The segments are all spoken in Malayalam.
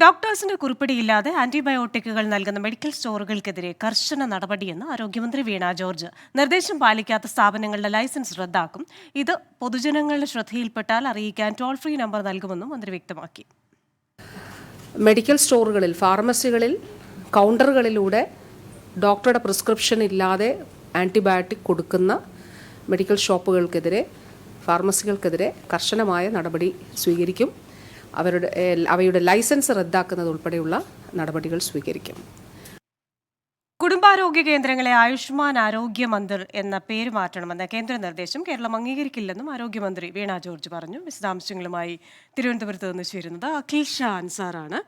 ഡോക്ടേഴ്സിന്റെ കുറിപ്പടിയില്ലാതെ ആന്റിബയോട്ടിക്കുകൾ നൽകുന്ന മെഡിക്കൽ സ്റ്റോറുകൾക്കെതിരെ കർശന നടപടിയെന്ന് ആരോഗ്യമന്ത്രി വീണ ജോർജ്. നിർദ്ദേശം പാലിക്കാത്ത സ്ഥാപനങ്ങളുടെ ലൈസൻസ് റദ്ദാക്കും. ഇത് പൊതുജനങ്ങളുടെ ശ്രദ്ധയിൽപ്പെട്ടാൽ അറിയിക്കാൻ ടോൾ ഫ്രീ നമ്പർ നൽകുമെന്നും മന്ത്രി വ്യക്തമാക്കി. മെഡിക്കൽ സ്റ്റോറുകളിൽ, ഫാർമസികളിൽ, കൗണ്ടറുകളിലൂടെ ഡോക്ടറുടെ പ്രിസ്ക്രിപ്ഷൻ ഇല്ലാതെ ആൻറ്റിബയോട്ടിക് കൊടുക്കുന്ന മെഡിക്കൽ ഷോപ്പുകൾക്കെതിരെ, ഫാർമസികൾക്കെതിരെ കർശനമായ നടപടി സ്വീകരിക്കും. അവയുടെ ലൈസൻസ് റദ്ദാക്കുന്നത് ഉൾപ്പെടെയുള്ള നടപടികൾ സ്വീകരിക്കും. കുടുംബാരോഗ്യ കേന്ദ്രങ്ങളെ ആയുഷ്മാൻ ആരോഗ്യ മന്ദിർ എന്ന പേര് മാറ്റണമെന്ന കേന്ദ്ര നിർദ്ദേശം കേരളം അംഗീകരിക്കില്ലെന്നും ആരോഗ്യമന്ത്രി വീണ ജോർജ് പറഞ്ഞു. വിശദാംശങ്ങളുമായി തിരുവനന്തപുരത്ത് നിന്ന് ചേരുന്നത് അഖിൽ ഷാ അൻസാറാണ്.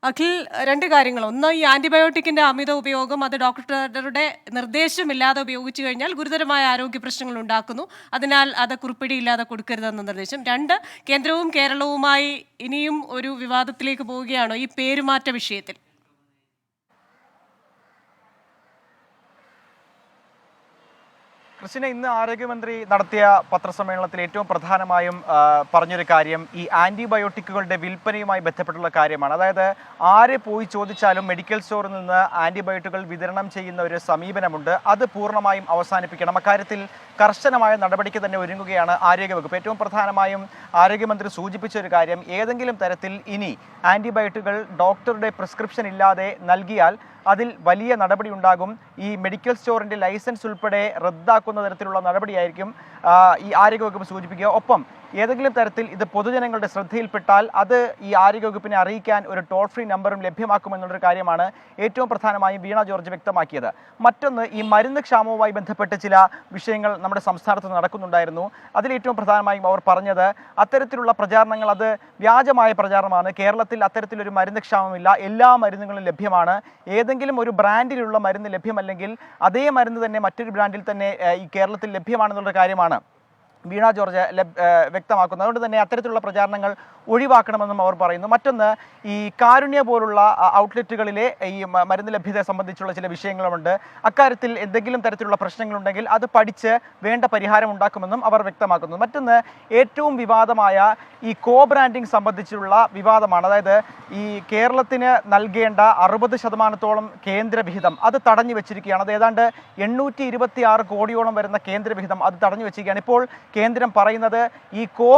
അഖിൽ, രണ്ട് കാര്യങ്ങൾ. ഒന്ന്, ഈ ആന്റിബയോട്ടിക്കിന്റെ അമിത ഉപയോഗം, അത് ഡോക്ടറുടെ നിർദ്ദേശമില്ലാതെ ഉപയോഗിച്ചു കഴിഞ്ഞാൽ ഗുരുതരമായ ആരോഗ്യ പ്രശ്നങ്ങൾ ഉണ്ടാക്കുന്നു. അതിനാൽ അത് കുറിപ്പടിയില്ലാതെ കൊടുക്കരുതെന്ന നിർദ്ദേശം. രണ്ട്, കേന്ദ്രവും കേരളവുമായി ഇനിയും ഒരു വിവാദത്തിലേക്ക് പോവുകയാണോ ഈ പേരുമാറ്റ വിഷയത്തിൽ? കൃഷ്ണ, ഇന്ന് ആരോഗ്യമന്ത്രി നടത്തിയ പത്രസമ്മേളനത്തിൽ ഏറ്റവും പ്രധാനമായും പറഞ്ഞൊരു കാര്യം ഈ ആന്റിബയോട്ടിക്കുകളുടെ വിൽപ്പനയുമായി ബന്ധപ്പെട്ടുള്ള കാര്യമാണ്. അതായത് ആരെ പോയി ചോദിച്ചാലും മെഡിക്കൽ സ്റ്റോറിൽ നിന്ന് ആന്റിബയോട്ടിക്കുകൾ വിതരണം ചെയ്യുന്ന ഒരു സമീപനമുണ്ട്. അത് പൂർണ്ണമായും അവസാനിപ്പിക്കണം. അക്കാര്യത്തിൽ കർശനമായ നടപടിക്ക് തന്നെ ഒരുങ്ങുകയാണ് ആരോഗ്യവകുപ്പ്. ഏറ്റവും പ്രധാനമായും ആരോഗ്യമന്ത്രി സൂചിപ്പിച്ച ഒരു കാര്യം, ഏതെങ്കിലും തരത്തിൽ ഇനി ആന്റിബയോട്ടിക്കുകൾ ഡോക്ടറുടെ പ്രിസ്ക്രിപ്ഷൻ ഇല്ലാതെ നൽകിയാൽ അതിൽ വലിയ നടപടി ഉണ്ടാകും. ഈ മെഡിക്കൽ സ്റ്റോറിൻ്റെ ലൈസൻസ് ഉൾപ്പെടെ റദ്ദാക്കുന്ന തരത്തിലുള്ള നടപടിയായിരിക്കും ഈ ആരോഗ്യവകുപ്പ് സൂചിപ്പിക്കുക. ഒപ്പം ഏതെങ്കിലും തരത്തിൽ ഇത് പൊതുജനങ്ങളുടെ ശ്രദ്ധയിൽപ്പെട്ടാൽ അത് ഈ ആരോഗ്യവകുപ്പിനെ അറിയിക്കാൻ ഒരു ടോൾ ഫ്രീ നമ്പറും ലഭ്യമാക്കുമെന്നുള്ളൊരു കാര്യമാണ് ഏറ്റവും പ്രധാനമായും വീണ ജോർജ് വ്യക്തമാക്കിയത്. മറ്റൊന്ന്, ഈ മരുന്ന് ക്ഷാമവുമായി ബന്ധപ്പെട്ട് ചില വിഷയങ്ങൾ നമ്മുടെ സംസ്ഥാനത്ത് നടക്കുന്നുണ്ടായിരുന്നു. അതിലേറ്റവും പ്രധാനമായും അവർ പറഞ്ഞത് അത്തരത്തിലുള്ള പ്രചാരണങ്ങൾ അത് വ്യാജമായ പ്രചാരണമാണ്. കേരളത്തിൽ അത്തരത്തിലൊരു മരുന്ന് ക്ഷാമമില്ല, എല്ലാ മരുന്നുകളും ലഭ്യമാണ്. ഏതെങ്കിലും ഒരു ബ്രാൻഡിലുള്ള മരുന്ന് ലഭ്യമല്ലെങ്കിൽ അതേ മരുന്ന് തന്നെ മറ്റൊരു ബ്രാൻഡിൽ തന്നെ ഈ കേരളത്തിൽ ലഭ്യമാണെന്നുള്ള കാര്യമാണ് വീണ ജോർജ് വ്യക്തമാക്കുന്നത്. അതുകൊണ്ട് തന്നെ അത്തരത്തിലുള്ള പ്രചാരണങ്ങൾ ഒഴിവാക്കണമെന്നും അവർ പറയുന്നു. മറ്റൊന്ന്, ഈ കാരുണ്യ പോലുള്ള ഔട്ട്ലെറ്റുകളിലെ ഈ മരുന്ന് ലഭ്യത സംബന്ധിച്ചുള്ള ചില വിഷയങ്ങളുമുണ്ട്. അക്കാര്യത്തിൽ എന്തെങ്കിലും തരത്തിലുള്ള പ്രശ്നങ്ങളുണ്ടെങ്കിൽ അത് പഠിച്ച് വേണ്ട പരിഹാരം ഉണ്ടാക്കുമെന്നും അവർ വ്യക്തമാക്കുന്നു. മറ്റൊന്ന്, ഏറ്റവും വിവാദമായ ഈ കോ ബ്രാൻഡിങ് സംബന്ധിച്ചുള്ള വിവാദമാണ്. അതായത് ഈ കേരളത്തിന് നൽകേണ്ട 60% കേന്ദ്ര വിഹിതം അത് തടഞ്ഞു വെച്ചിരിക്കുകയാണ്. അത് ഏതാണ്ട് 826 കോടിയോളം വരുന്ന കേന്ദ്ര വിഹിതം അത് തടഞ്ഞു വെച്ചിരിക്കുകയാണ്. ഇപ്പോൾ കേന്ദ്രം പറയുന്നത് ഈ കോ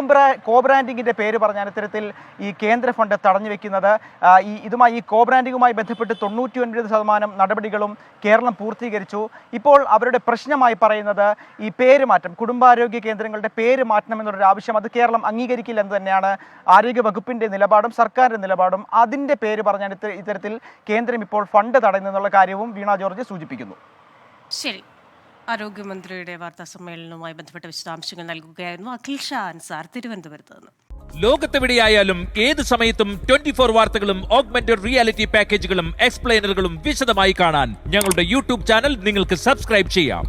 ബ്രാൻഡിങ്ങിന്റെ പേര് പറഞ്ഞാൽ ഇത്തരത്തിൽ ഈ കേന്ദ്ര ഫണ്ട് തടഞ്ഞു വെക്കുന്നത് ഈ കോ ബ്രാൻഡിങ്ങുമായി ബന്ധപ്പെട്ട് 99% നടപടികളും കേരളം പൂർത്തീകരിച്ചു. ഇപ്പോൾ അവരുടെ പ്രശ്നമായി പറയുന്നത് ഈ പേര് മാറ്റം, കുടുംബാരോഗ്യ കേന്ദ്രങ്ങളുടെ പേര് മാറ്റണമെന്നുള്ളൊരു ആവശ്യം, അത് കേരളം അംഗീകരിക്കില്ലെന്ന് തന്നെയാണ് ആരോഗ്യ വകുപ്പിന്റെ നിലപാടും സർക്കാരിന്റെ നിലപാടും. അതിന്റെ പേര് പറഞ്ഞാൽ ഇത്തരത്തിൽ കേന്ദ്രം ഇപ്പോൾ ഫണ്ട് തടയുന്നെന്നുള്ള കാര്യവും വീണ ജോർജ് സൂചിപ്പിക്കുന്നു. ശരി, ആരോഗ്യമന്ത്രിയുടെ വാർത്താ സമ്മേളനവുമായി ബന്ധപ്പെട്ട വിശദാംശങ്ങൾ നൽകുകയായിരുന്നു അഖിൽ ഷാ അൻസാർ, തിരുവനന്തപുരത്ത് നിന്ന്. ലോകത്തെവിടെയായാലും ഏത് സമയത്തും 24 വാർത്തകളും ഓഗ്മെന്റഡ് റിയാലിറ്റി പാക്കേജുകളും എക്സ്പ്ലെയിനറുകളും വിശദമായി കാണാൻ ഞങ്ങളുടെ യൂട്യൂബ് ചാനൽ നിങ്ങൾക്ക് സബ്സ്ക്രൈബ് ചെയ്യാം.